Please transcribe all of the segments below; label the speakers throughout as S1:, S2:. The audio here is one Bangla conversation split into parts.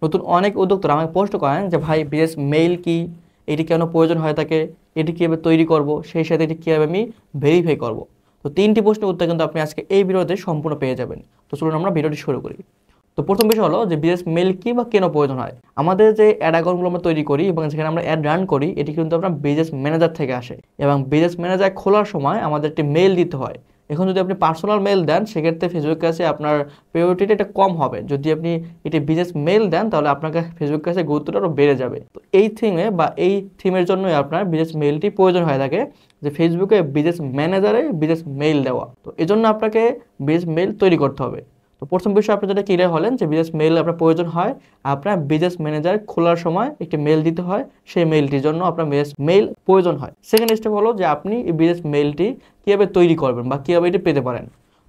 S1: নতুন অনেক উদ্যোক্তারা আমাকে প্রশ্ন করেন যে ভাই বিজনেস মেইল কি, এটি কেন প্রয়োজন হয়ে থাকে, এটি কীভাবে তৈরি করব, সেই সাথে এটি কীভাবে আমি ভেরিফাই করব। তো 3টি প্রশ্নের উত্তর কিন্তু আপনি আজকে এই ভিডিওতে সম্পূর্ণ পেয়ে যাবেন। তো চলুন আমরা ভিডিওটি শুরু করি। তো প্রথম বিষয় হলো যে বিজনেস মেইল কি বা কেন প্রয়োজন হয়। আমাদের যে অ্যাড অ্যাকাউন্টগুলো আমরা তৈরি করি এবং যেখানে আমরা অ্যাড রান করি, এটি কিন্তু আপনার বিজনেস ম্যানেজার থেকে আসে এবং বিজনেস ম্যানেজার খোলার সময় আমাদের একটি মেইল দিতে হয়। এখন যদি আপনি পার্সোনাল মেইল দেন, সেক্ষেত্রে ফেসবুক কাছে আপনার প্রায়োরিটিটা এটা কম হবে। যদি আপনি এটি বিজনেস মেইল দেন, তাহলে আপনাকে ফেসবুক কাছে গুরুত্বটা আরও বেড়ে যাবে। তো এই থিমে বা এই থিমের জন্যই আপনার বিজনেস মেইলটি প্রয়োজন হয়ে থাকে, যে ফেসবুকে বিজনেস ম্যানেজারে বিজনেস মেইল দেওয়া। তো এই জন্য আপনাকে বিজনেস মেইল তৈরি করতে হবে। তো প্রথম বিষয় আপনি যেটা ক্লিয়ার হলেন যে বিজনেস মেইল আপনার প্রয়োজন হয়, আপনার বিজনেস ম্যানেজার খোলার সময় একটি মেইল দিতে হয়, সেই মেইলটির জন্য আপনার বিজনেস মেইল প্রয়োজন হয়। সেকেন্ড স্টেপ হলো যে আপনি এই বিজনেস মেইলটি কীভাবে তৈরি করবেন বা কীভাবে এটি পেতে পারেন।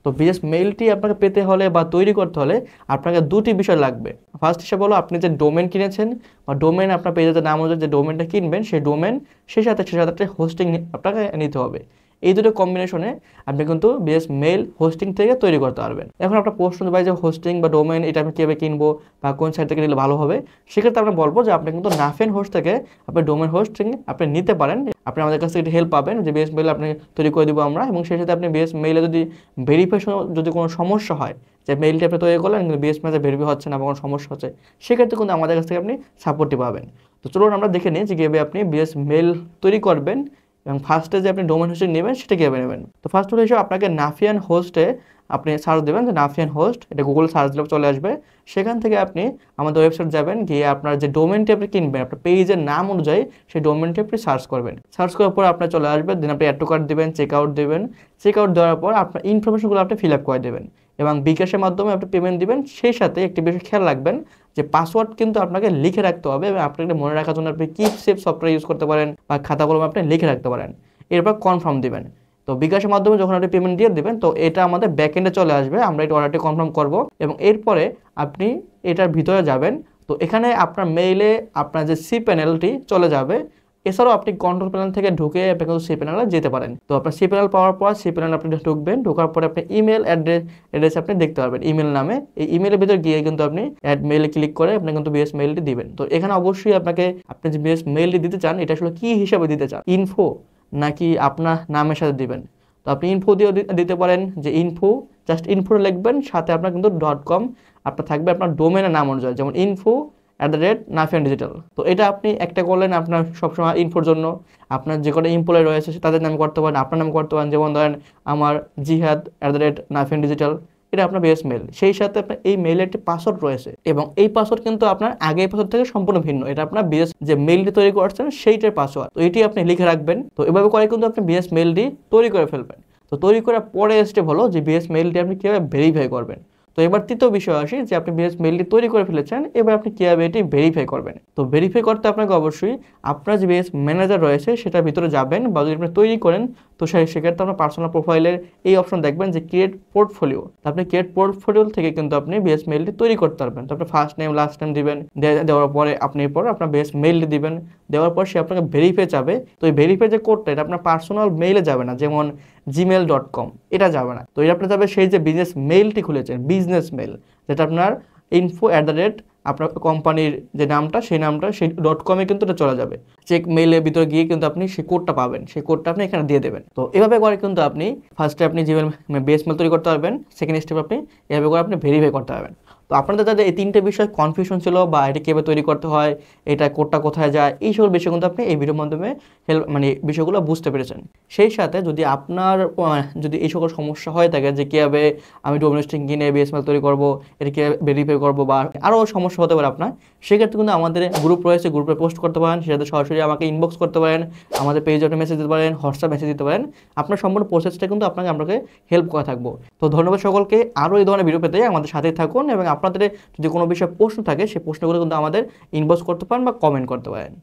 S1: তো বিজনেস মেইলটি আপনাকে পেতে হলে বা তৈরি করতে হলে আপনাকে দুটি বিষয় লাগবে। ফার্স্ট হিসেবে হলো আপনি যে ডোমেন কিনেছেন বা ডোমেন আপনার পেজের নাম অনুযায়ী যে ডোমেনটা কিনবেন, সেই ডোমেন সেই সাথে হোস্টিং আপনাকে নিতে হবে। এই দুটো কম্বিনেশনে আপনি কিন্তু বিজনেস মেইল হোস্টিং থেকে তৈরি করতে পারবেন। এখন আপনার প্রশ্ন ভাই যে হোস্টিং বা ডোমেন এটা আমি কীভাবে কিনবো বা কোন সাইট থেকে নিলে ভালো হবে, সেক্ষেত্রে আমরা বলবো যে আপনি কিন্তু নাফিয়ান হোস্ট থেকে আপনি ডোমেন হোস্টিং আপনি নিতে পারেন। আপনি আমাদের কাছ থেকে হেল্প পাবেন যে বিজনেস মেইল আপনি তৈরি করে দেবো আমরা, এবং সেই সাথে আপনি বিজনেস মেইলে যদি ভেরিফিকেশন যদি কোনো সমস্যা হয়, যে মেইলটি আপনি তৈরি করলেন কিন্তু বিজনেস মেইলে ভেরিফাই হচ্ছে না বা কোনো সমস্যা হচ্ছে, সেক্ষেত্রে কিন্তু আমাদের কাছ থেকে আপনি সাপোর্টটি পাবেন। তো চলুন আমরা দেখে নিই যে কীভাবে আপনি বিজনেস মেইল তৈরি করবেন এবং ফার্স্টে যে আপনি ডোমেন হোস্টিং নেবেন সেটা কীভাবে নেবেন। তো ফার্স্ট হলো হিসেবে আপনাকে নাফিয়ান হোস্টে আপনি সার্চ দেবেন যে নাফিয়ান হোস্ট, এটা গুগল সার্চ দিলে চলে আসবে। সেখান থেকে আপনি আমাদের ওয়েবসাইট যাবেন, গিয়ে আপনার যে ডোমেনটি আপনি কিনবেন আপনার পেজের নাম অনুযায়ী সেই ডোমেনটি আপনি সার্চ করবেন। সার্চ করার পর আপনার চলে আসবে, দেন আপনি অ্যাড টু কার্ট দেবেন, চেক আউট দেবেন। চেক আউট দেওয়ার পর আপনার ইনফরমেশনগুলো আপনি ফিল আপ করে দেবেন এবং বিকাশের মাধ্যমে আপনি পেমেন্ট দিবেন। সেই সাথে একটি বিষয় খেয়াল রাখবেন যে পাসওয়ার্ড কিন্তু আপনাকে লিখে রাখতে হবে এবং আপনাকে মনে রাখার জন্য আপনি কিপ সেভ সফটওয়্যার ইউজ করতে পারেন বা খাতা কলমে আপনি লিখে রাখতে পারেন। এরপর কনফার্ম দিবেন। তো বিকাশের মাধ্যমে যখন আপনি পেমেন্ট দিয়ে দেবেন, তো এটা আমাদের ব্যাকএন্ডে চলে আসবে, আমরা এটা অর্ডারটি কনফার্ম করব এবং এরপরে আপনি এটার ভিতরে যাবেন। তো এখানে আপনার মেইলে আপনার যে সি প্যানেলটি চলে যাবে। এছাড়াও আপনি কন্ট্রোল প্যানেল থেকে ঢুকে আপনি কিন্তু সি প্যানেলে যেতে পারেন। তো আপনার সি প্যানেল পাওয়ার পর সি প্যানেল আপনি ঢুকবেন, ঢোকার পরে আপনি ইমেল অ্যাড্রেস আপনি দেখতে পারবেন ইমেল নামে। এই ইমেলের ভিতরে গিয়ে কিন্তু আপনি অ্যাড মেইলে ক্লিক করে আপনি কিন্তু বিএস মেইলটি দিবেন। তো এখানে অবশ্যই আপনাকে আপনি যে বিএস মেইলটি দিতে চান এটা আসলে কি হিসাবে দিতে চান, ইনফো নাকি আপনার নামের সাথে দিবেন। তো আপনি ইনফো দিয়েও দিতে পারেন, যে ইনফো জাস্ট ইনফো লিখবেন, সাথে আপনার কিন্তু .com আপনার থাকবে আপনার ডোমেনের নাম অনুযায়ী, যেমন info@nafiandigital। তো এটা আপনি একটা করলেন আপনার সবসময় ইনফোর জন্য। আপনার যে কটা এমপ্লয়ি রয়েছে তাদের নামে করতে পারেন, আপনার নামে করতে পারেন, যেমন ধরেন আমার জিহাদ@nafiandigital, এটা আপনার বিএস মেইল। সেই সাথে আপনার এই মেইলের একটি পাসওয়ার্ড রয়েছে এবং এই পাসওয়ার্ড কিন্তু আপনার আগের পাসওয়ার্ড থেকে সম্পূর্ণ ভিন্ন। এটা আপনার বিএস যে মেইলটি তৈরি করছেন সেইটার পাসওয়ার্ড। তো এটি আপনি লিখে রাখবেন। তো এভাবে করে কিন্তু আপনি বিএস মেইলটি তৈরি করে ফেলবেন। তো তৈরি করার পরে স্টেপ হলো যে বিএস মেইলটি আপনি কীভাবে ভেরিফাই করবেন। তো এবার তৃতীয় বিষয় আসি, যে আপনি বিএস মেইলটি তৈরি করে ফেলেছেন, এবার আপনি কীভাবে এটি ভেরিফাই করবেন। তো ভেরিফাই করতে আপনাকে অবশ্যই আপনার যে বিএস ম্যানেজার রয়েছে সেটার ভিতরে যাবেন, বা যদি আপনি তৈরি করেন তো সেক্ষেত্রে আপনার পার্সোনাল প্রোফাইলের এই অপশন দেখবেন যে ক্রিয়েট পোর্টফোলিও। তো আপনি ক্রিয়েট পোর্টফোলিও থেকে কিন্তু আপনি বিএস মেইলটি তৈরি করতে পারবেন। তো আপনি ফার্স্ট নেম লাস্ট নেম দিবেন, দেওয়ার পরে আপনি এরপর আপনার বিএস মেইলটি দিবেন। দেওয়ার পর সে আপনাকে ভেরিফাই যাবে। তো এই ভেরিফাই যে কোডটা এটা আপনার পার্সোনাল মেইলে যাবে না, যেমন gmail.com, এটা যাবে না। তো এটা আপনি যাবে সেই যে বিজনেস মেইলটি খুলেছেন, বিজনেস মেইল, যেটা আপনার info@ আপনার কোম্পানির যে নামটা সেই .com-এ কিন্তু এটা চলে যাবে। চেক মেইলের ভিতরে গিয়ে কিন্তু আপনি সেই কোডটা পাবেন, সেই কোডটা আপনি এখানে দিয়ে দেবেন। তো এভাবে করে কিন্তু আপনি ফার্স্টে আপনি জিমেল বিএস মেইল তৈরি করতে পারবেন। সেকেন্ড স্টেপ আপনি এভাবে করে আপনি ভেরিফাই করতে পারবেন। তো আপনাদের যাদের এই তিনটে বিষয় কনফিউশন ছিল, বা এটা কীভাবে তৈরি করতে হয়, এটা কোডটা কোথায় যায়, এই সকল বিষয় কিন্তু আপনি এই ভিডিওর মাধ্যমে বিষয়গুলো বুঝতে পেরেছেন। সেই সাথে যদি আপনার যদি এই সকল সমস্যা হয়ে থাকে যে কীভাবে আমি ডোমেন হোস্টিং কিনে বিএস মেইল তৈরি করবো, এটা কীভাবে ভেরিফাই করবো, বা আরও সমস্যা হতে পারে আপনার, সেক্ষেত্রে কিন্তু আমাদের গ্রুপ রয়েছে, গ্রুপে পোস্ট করতে পারেন, সেটাতে সরাসরি আমাকে ইনবক্স করতে পারেন, আমাদের পেজে মেসেজ দিতে পারেন, হোয়াটসঅ্যাপ মেসেজ দিতে পারেন। আপনার সম্পূর্ণ প্রসেসটা কিন্তু আপনাকে হেল্প করে থাকবো। তো ধন্যবাদ সকলকে। আরও এই ধরনের ভিডিও পেতে আমাদের সাথেই থাকুন এবং আপনাদের যদি কোনো বিষয়ে প্রশ্ন থাকে সেই প্রশ্নগুলো কিন্তু আমাদের ইনবক্স করতে পারেন বা কমেন্ট করতে পারেন।